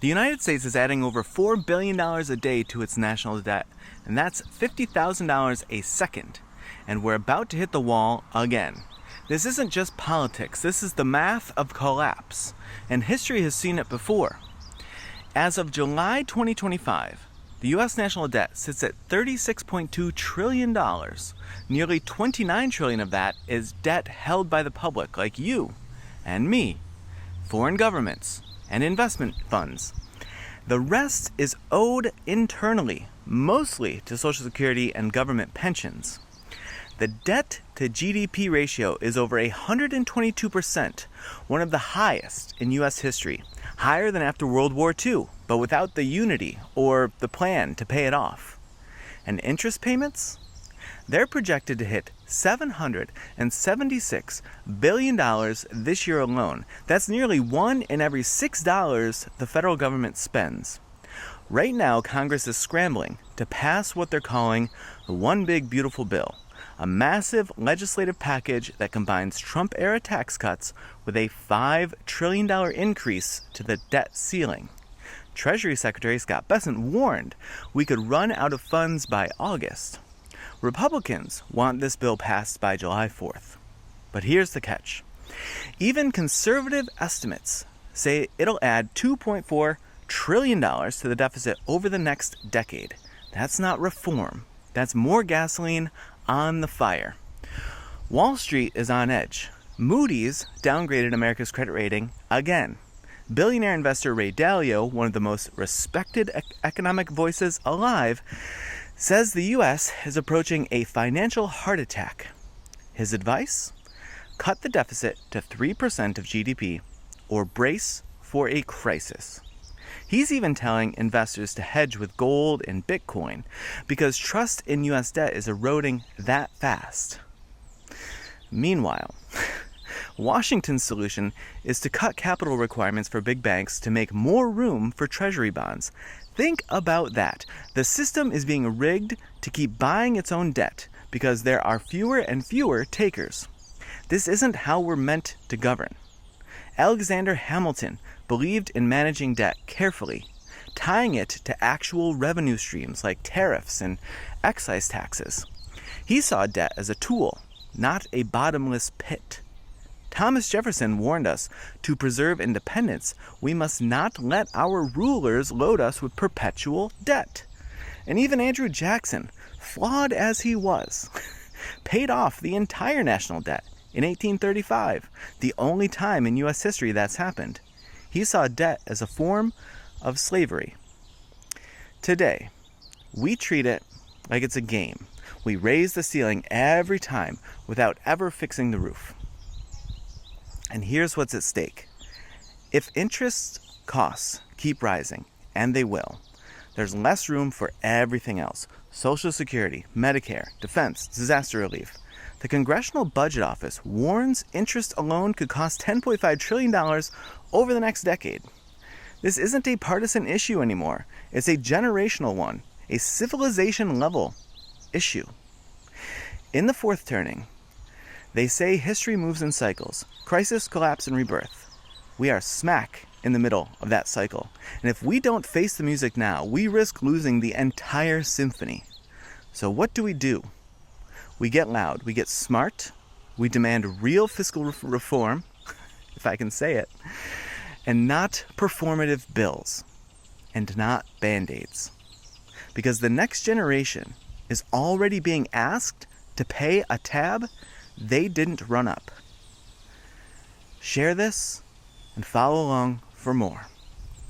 The United States is adding over $4 billion a day to its national debt, and that's $50,000 a second. And we're about to hit the wall again. This isn't just politics, this is the math of collapse, and history has seen it before. As of July 2025, the U.S. national debt sits at $36.2 trillion. Nearly $29 trillion of that is debt held by the public, like you and me, foreign governments, and investment funds. The rest is owed internally, mostly to Social Security and government pensions. The debt-to-GDP ratio is over 122%, one of the highest in U.S. history, higher than after World War II, but without the unity or the plan to pay it off. And interest payments? They're projected to hit $776 billion this year alone. That's nearly $1 in every $6 the federal government spends. Right now, Congress is scrambling to pass what they're calling the One Big Beautiful Bill, a massive legislative package that combines Trump-era tax cuts with a $5 trillion increase to the debt ceiling. Treasury Secretary Scott Bessent warned we could run out of funds by August. Republicans want this bill passed by July 4th. But here's the catch. Even conservative estimates say it'll add $2.4 trillion to the deficit over the next decade. That's not reform. That's more gasoline on the fire. Wall Street is on edge. Moody's downgraded America's credit rating again. Billionaire investor Ray Dalio, one of the most respected economic voices alive, says the U.S. is approaching a financial heart attack. His advice? Cut the deficit to 3% of GDP or brace for a crisis. He's even telling investors to hedge with gold and Bitcoin because trust in U.S. debt is eroding that fast. Meanwhile, Washington's solution is to cut capital requirements for big banks to make more room for treasury bonds. Think about that. The system is being rigged to keep buying its own debt because there are fewer and fewer takers. This isn't how we're meant to govern. Alexander Hamilton believed in managing debt carefully, tying it to actual revenue streams like tariffs and excise taxes. He saw debt as a tool, not a bottomless pit. Thomas Jefferson warned us to preserve independence, we must not let our rulers load us with perpetual debt. And even Andrew Jackson, flawed as he was, paid off the entire national debt in 1835, the only time in U.S. history that's happened. He saw debt as a form of slavery. Today, we treat it like it's a game. We raise the ceiling every time without ever fixing the roof. And here's what's at stake. If interest costs keep rising, and they will, there's less room for everything else. Social Security, Medicare, defense, disaster relief. The Congressional Budget Office warns interest alone could cost $10.5 trillion over the next decade. This isn't a partisan issue anymore. It's a generational one, a civilization-level issue. In the fourth turning, they say history moves in cycles, crisis, collapse, and rebirth. We are smack in the middle of that cycle. And if we don't face the music now, we risk losing the entire symphony. So what do? We get loud, we get smart, we demand real fiscal reform, if I can say it, and not performative bills, and not band-aids. Because the next generation is already being asked to pay a tab they didn't run up. Share this and follow along for more.